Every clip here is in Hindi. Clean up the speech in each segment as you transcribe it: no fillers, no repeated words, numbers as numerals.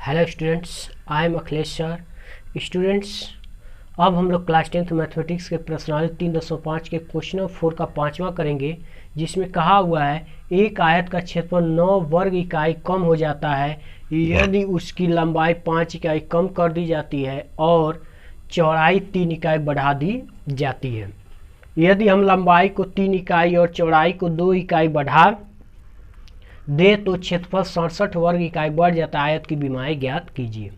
Hello students, I am Akhilesh sir. Students, अब हम लोग क्लास 10th मैथमेटिक्स के प्रश्नावली 3.5 के क्वेश्चन नंबर 4 का 5वां करेंगे, जिसमें कहा हुआ है एक आयत का क्षेत्रफल 9 वर्ग इकाई कम हो जाता है यदि उसकी लंबाई 5 इकाई कम कर दी जाती है और चौड़ाई 3 इकाई बढ़ा दी जाती है। यदि हम लंबाई को 3 इकाई और चौड़ाई को 2 इकाई बढ़ा दे तो क्षेत्रफल 67 वर्ग इकाई बढ़ जाता है। आयत की विमाएँ ज्ञात कीजिए।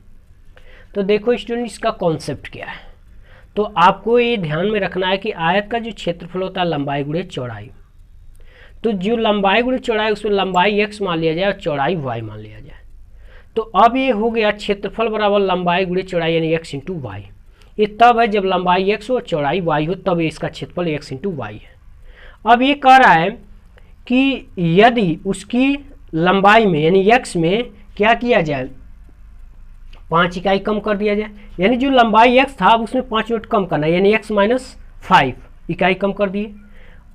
तो देखो स्टूडेंट, इसका कॉन्सेप्ट क्या है। तो आपको ये ध्यान में रखना है कि आयत का जो क्षेत्रफल होता है लंबाई गुणे चौड़ाई, तो जो लंबाई गुणे चौड़ाई उसमें लंबाई x मान लिया जाए और चौड़ाई y मान लिया जाए। तो अब ये हो गया क्षेत्रफल बराबर लंबाई गुणे चौड़ाई यानी x इंटू वाई। ये तब है जब लंबाई x हो और चौड़ाई y हो, तब इसका क्षेत्रफल x इंटू वाई है। अब ये कह रहा है कि यदि उसकी लंबाई में यानी x में क्या किया जाए, 5 इकाई कम कर दिया जाए, यानी जो लंबाई x था उसमें 5 यूनिट कम करना है, यानी x माइनस 5 इकाई कम कर दिए।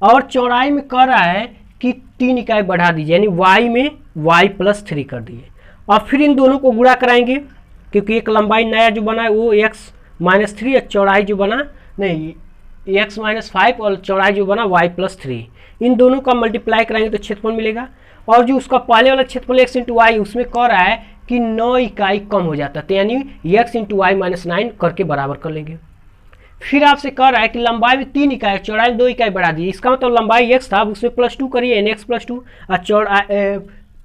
और चौड़ाई में कह रहा है कि 3 इकाई बढ़ा दीजिए, यानी y में y प्लस 3 कर दिए। और फिर इन दोनों को गुणा कराएंगे, क्योंकि एक लंबाई नया जो बना है वो x माइनस 3 और चौड़ाई जो बना नहीं x माइनस 5 और चौड़ाई जो बना y प्लस 3, इन दोनों का मल्टीप्लाई कराएंगे तो क्षेत्रफल मिलेगा। और जो उसका पहले वाला क्षेत्रफल x इंटू वाई, उसमें कह रहा है कि 9 इकाई कम हो जाता है, तो यानी x इंटू वाई माइनस 9 करके बराबर कर लेंगे। फिर आपसे कह रहा है कि लंबाई में 3 इकाई चौड़ाई में 2 इकाई बढ़ा दी। इसका मतलब लंबाई x था उसमें प्लस 2 करिए यानी x प्लस 2 और चौड़ाई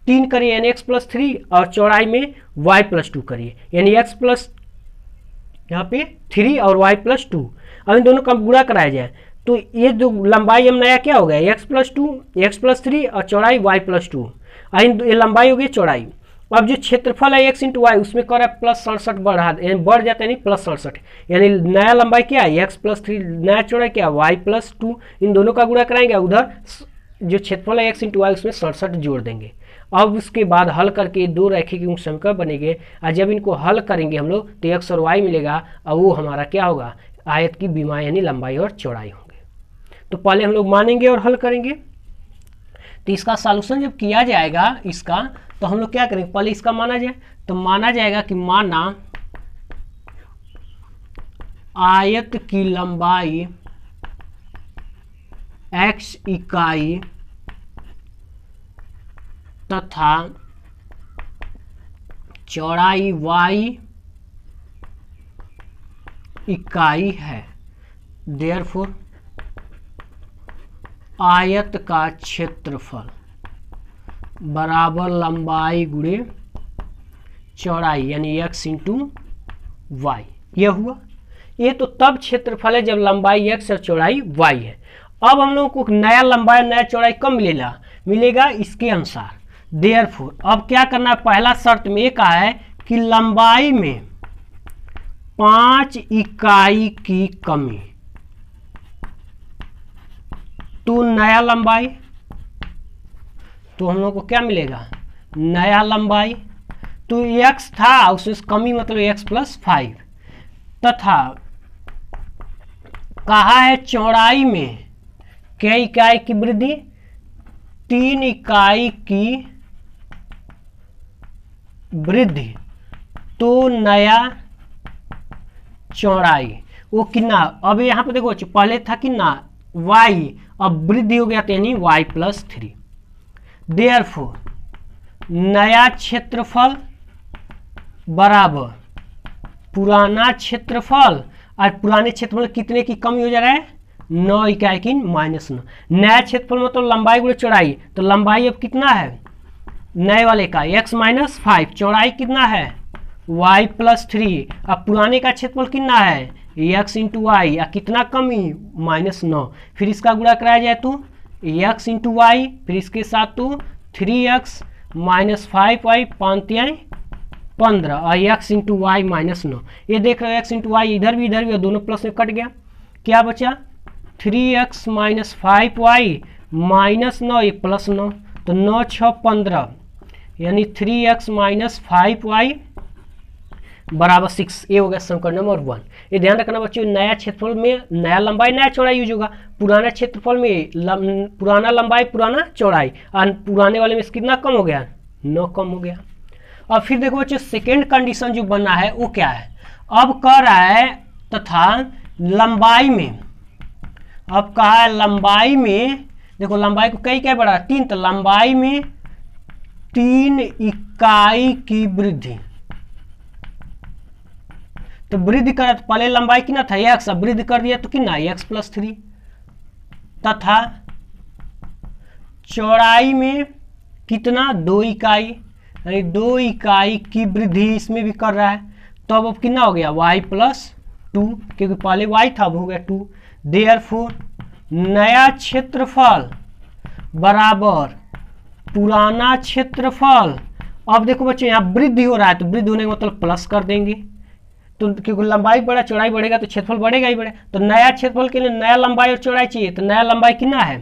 3 करिए यानी x प्लस 3 और चौड़ाई में y प्लस 2 करिए यानी x प्लस यहाँ पे 3 और y प्लस 2। अब इन दोनों का गुणा कराया जाए तो ये जो लंबाई हम नया क्या हो गया x प्लस 2 x प्लस 3 और चौड़ाई y प्लस 2, ये लंबाई हो गई चौड़ाई। अब जो क्षेत्रफल है x इंटू वाई, उसमें कर रहा है प्लस 67 बढ़ जाता है, नहीं प्लस 67, यानी नया लंबाई क्या है x प्लस 3, नया चौड़ाई क्या y प्लस 2। इन दोनों का गुणा कराएंगे, उधर जो क्षेत्रफल है x इंटू वाई उसमें 67 जोड़ देंगे। अब उसके बाद हल करके दो रैखिक समीकरण बनेंगे, और जब इनको हल करेंगे हम लोग तो x और y मिलेगा, और वो हमारा क्या होगा, आयत की विमा यानी लंबाई और चौड़ाई होंगे। तो पहले हम लोग मानेंगे और हल करेंगे। तो इसका सॉल्यूशन जब किया जाएगा इसका, तो हम लोग क्या करेंगे, पहले इसका माना जाए। तो माना जाएगा कि माना आयत की लंबाई x इकाई तथा चौड़ाई y इकाई है। देयरफॉर आयत का क्षेत्रफल बराबर लंबाई गुणे चौड़ाई यानी x इंटू वाई। यह हुआ। ये तो तब क्षेत्रफल है जब लंबाई x और चौड़ाई y है। अब हम लोगों को नया लंबाई नया चौड़ाई कब मिलेगा इसके अनुसार। देयरफॉर अब क्या करना है, पहला शर्त में ये कहा है कि लंबाई में 5 इकाई की कमी, तो नया लंबाई, तो हम लोग को क्या मिलेगा, नया लंबाई। तो x था उसमें कमी मतलब x प्लस 5, तथा कहा है चौड़ाई में क्या इकाई की वृद्धि, 3 इकाई की वृद्धि, तो नया चौड़ाई वो कितना। अब यहाँ पे देखो पहले था कितना y, अब वृद्धि हो गया यानी y प्लस 3। देयरफॉर नया क्षेत्रफल बराबर पुराना क्षेत्रफल, और पुराने क्षेत्रफल कितने की कमी हो जा रहा है, 9 इकाई की माइनस 9। नया क्षेत्रफल मतलब लंबाई गुणे चौड़ाई, तो लंबाई अब कितना है नए वाले का x माइनस 5, चौड़ाई कितना है y प्लस 3, अब पुराने का क्षेत्रफल कितना है x इंटू वाई, कितना कमी माइनस 9। फिर इसका गुणा कराया जाए तो x इंटू वाई, फिर इसके साथ तो 3x माइनस 5y 5×15 और x इंटू वाई माइनस 9। ये देख रहे हो x इंटू वाई इधर भी दोनों प्लस में कट गया, क्या बचा 3x माइनस 5y माइनस 9, ये प्लस 9, तो 9 6 15 यानी 3x माइनस 5y बराबर 6। ये हो गया समीकरण नंबर 1। ये ध्यान रखना बच्चों, नया क्षेत्रफल में नया लंबाई नया चौड़ाई यूज होगा, पुराना क्षेत्रफल में पुराना लंबाई पुराना चौड़ाई, और पुराने वाले में कितना कम हो गया 9 कम हो गया। और फिर देखो बच्चों सेकेंड कंडीशन जो बना है वो क्या है, अब कह रहा है तथा लंबाई में, अब कहा है लंबाई में, देखो लंबाई को कई क्या बढ़ा 3, तो लंबाई में 3 इकाई की वृद्धि। तो वृद्धि करा तो पहले लंबाई कितना था x, अब वृद्धि कर दिया तो कितना x+3, तथा चौड़ाई में कितना 2 इकाई, यानी 2 इकाई की वृद्धि इसमें भी कर रहा है। तो अब कितना हो गया y+2, क्योंकि पहले y था अब हो गया 2। देयरफॉर नया क्षेत्रफल बराबर पुराना क्षेत्रफल। अब देखो बच्चों यहाँ वृद्धि हो रहा है, तो वृद्धि होने का मतलब प्लस कर देंगे, तो क्योंकि लंबाई बढ़ा चौड़ाई बढ़ेगा तो क्षेत्रफल बढ़ेगा ही बढ़ेगा। तो नया क्षेत्रफल के लिए नया लंबाई और चौड़ाई चाहिए, तो नया लंबाई कितना है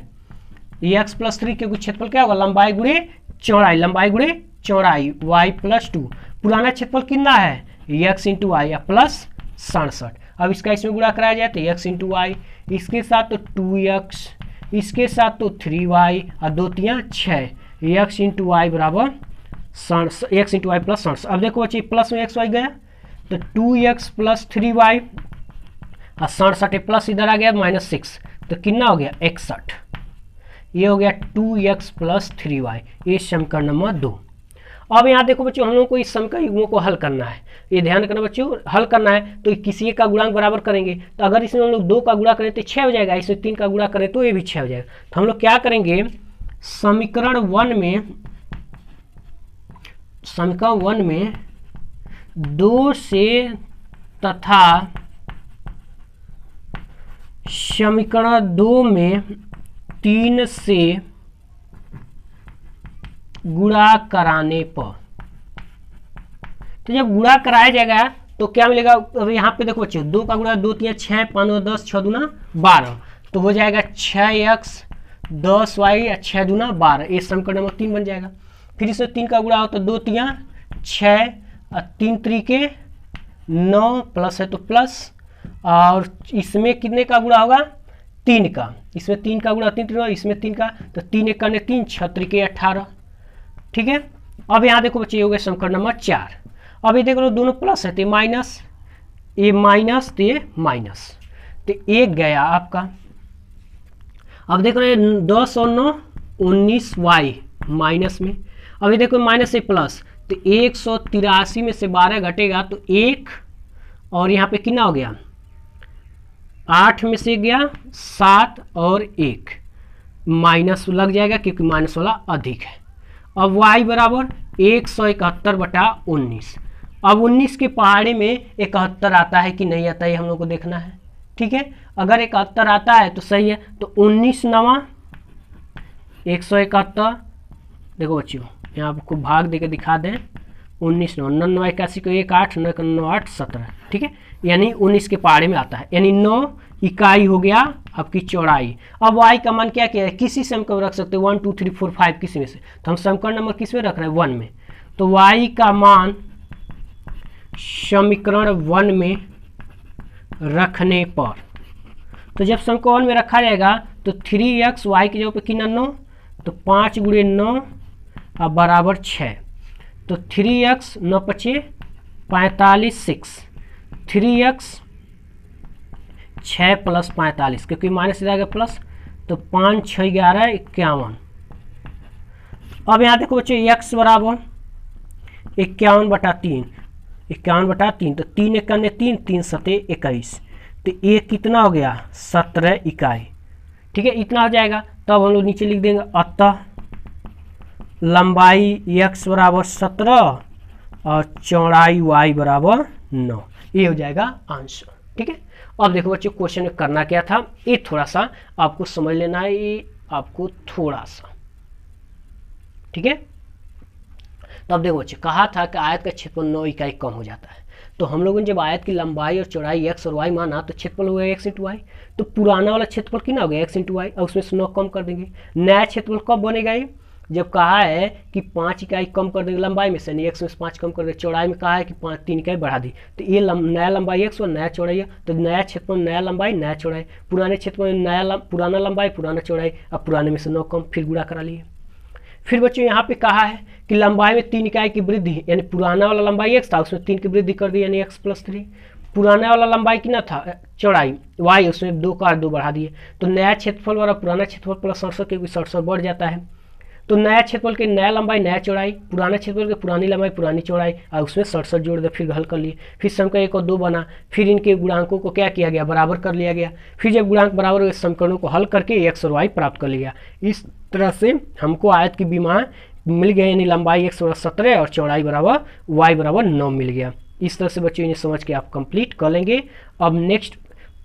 x+3, क्योंकि क्षेत्रफल क्या होगा लंबाई गुणे चौड़ाई, लंबाई गुणे चौड़ाई y+2। पुराना क्षेत्रफल कितना है x × y या +67। अब इसका इसमें गुणा कराया जाए तो x × y, इसके साथ तो 2x, इसके साथ तो 3y और 2 3 6, x × y बराबर x × y +67। अब देखो बच्चे प्लस में xy गया तो 2x + 3y और 67 प्लस इधर आ गया -6, तो कितना हो गया 61। ये हो गया 2x + 3y, ये समीकरण नंबर 2। अब यहाँ देखो बच्चों हम लोगों को इस समीकरण युग्मों को हल करना है, ये ध्यान रखना बच्चों, हल करना है तो किसी एक का गुणांक बराबर करेंगे। तो अगर इसमें हम लोग 2 का गुणा करें तो 6 हो जाएगा, इसमें 3 का गुणा करें तो ये भी 6 हो जाएगा। तो हम लोग क्या करेंगे समीकरण 1 में 2 से तथा समीकरण 2 में 3 से गुणा कराने पर, तो जब गुणा कराया जाएगा तो क्या मिलेगा। अब यहाँ पे देखो बच्चों 2 का गुणा 2 3 6 5 2 10 6 दूना 12, तो हो जाएगा 6x 10y 6 दूना 12, ये समीकरण नंबर 3 बन जाएगा। फिर इसमें 3 का गुणा हो तो 2 3 6 और 3 3 9 प्लस है तो प्लस, और इसमें कितने का गुणा होगा 3 का, इसमें 3 का गुणा 3 3, इसमें 3 का, तो 3 1 करने 3 6 3 18, ठीक है। अब यहाँ देखो बच्चे हो गए समीकरण नंबर 4। अब ये देख लो दोनों प्लस है तो माइनस, ये माइनस तो ये माइनस, तो 1 गया आपका। अब देख रहे 10 और 9 19y माइनस में, अभी देखो माइनस से प्लस, तो 183 में से 12 घटेगा तो 1, और यहाँ पे कितना हो गया 8 में से गया 7 और 1 माइनस लग जाएगा क्योंकि माइनस वाला अधिक है। अब y बराबर 171/19। अब 19 के पहाड़े में 71 आता है कि नहीं आता है हम लोग को देखना है, ठीक है। अगर 71 आता है तो सही है, तो 19 9 171, देखो बच्चों यहाँ आपको भाग देके दिखा दें, 19 9 9 81 को 1 8 9 9 8 17, ठीक है, यानी 19 के पहाड़े में आता है, यानी 9 इकाई हो गया आपकी चौड़ाई। अब y का मान क्या है, किसी से हम कब रख सकते हैं 1 2 3 4 5 किसी में से, तो हम समीकरण नंबर किस में रख रहे हैं 1 में, तो y का मान समीकरण 1 में रखने पर, तो जब समीकरण 1 में रखा जाएगा तो 3x y की जगह पे कितना 9, तो 5 × 9 अब बराबर 6, तो 3x 9 5 45 6, 3x 6 + 45 क्योंकि माइनस से आएगा प्लस, तो 5 6 11 51। अब यहाँ देखो बच्चों x बराबर 51/3, 51/3, तो 3 1 करने 3 3 7 21, तो ये कितना हो गया 17 इकाई, ठीक है, इतना हो जाएगा। तब हम लोग नीचे लिख देंगे अतः लंबाई x बराबर 17 और चौड़ाई y बराबर 9, ये हो जाएगा आंसर, ठीक है। अब देखो बच्चों क्वेश्चन में करना क्या था, ये थोड़ा सा आपको समझ लेना है, ये आपको थोड़ा सा, ठीक है। तो अब देखो बच्चों कहा था कि आयत का क्षेत्रफल 9 इकाई कम हो जाता है, तो हम लोगों ने जब आयत की लंबाई और चौड़ाई x और y माना तो क्षेत्रफल हो गया x × y, तो पुराना वाला क्षेत्रफल कितना हो गया x × y, और उसमें से 9 कम कर देंगे। नया क्षेत्रफल कब बनेगा ये, जब कहा है कि 5 इकाई कम कर देंगे लंबाई में से, यानी x में से 5 कम कर देंगे, चौड़ाई में कहा है कि 3 इकाई बढ़ा दी, तो ये नया लंबाई x और नया चौड़ाई है, तो नया क्षेत्रफल नया लंबाई नया चौड़ाई, पुराने क्षेत्रफल में पुराना लंबाई पुराना चौड़ाई, अब पुराने में से 9 कम, फिर गुणा करा लिए। फिर बच्चों यहाँ पे कहा है कि लंबाई में 3 इकाई की वृद्धि, यानी पुराना वाला लंबाई x था, उसमें 3 की वृद्धि कर दी, यानी x+3। पुराना वाला लंबाई कितना था, चौड़ाई y, उसमें 2 का 2 बढ़ा दिए, तो नया क्षेत्रफल वाला पुराना क्षेत्रफल प्लस 67, क्योंकि 67 बढ़ जाता है। तो नया क्षेत्रफल की नया लंबाई नया चौड़ाई, पुराना क्षेत्रफल की पुरानी लंबाई पुरानी चौड़ाई, और उसमें 67 जोड़ दे, फिर हल कर लिए। फिर समीकरण 1 और 2 बना, फिर इनके गुणांकों को क्या किया गया, बराबर कर लिया गया। फिर जब गुणांक बराबर हुए, समीकरणों को हल करके x और y प्राप्त कर लिया। इस तरह से हमको आयत की विमा मिल गया, यानी लंबाई x बराबर 17 और चौड़ाई बराबर y बराबर 9 मिल गया। इस तरह से बच्चों इन्हें समझ के आप कंप्लीट कर लेंगे। अब नेक्स्ट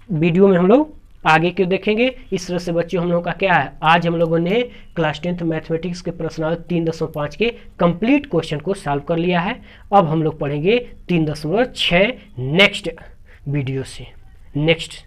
वीडियो में हम लोग आगे क्यों देखेंगे। इस तरह से बच्चों हम लोगों का क्या है, आज हम लोगों ने क्लास 10th मैथमेटिक्स के प्रश्नावली 3.5 के कंप्लीट क्वेश्चन को सॉल्व कर लिया है। अब हम लोग पढ़ेंगे 3.6 नेक्स्ट वीडियो से। नेक्स्ट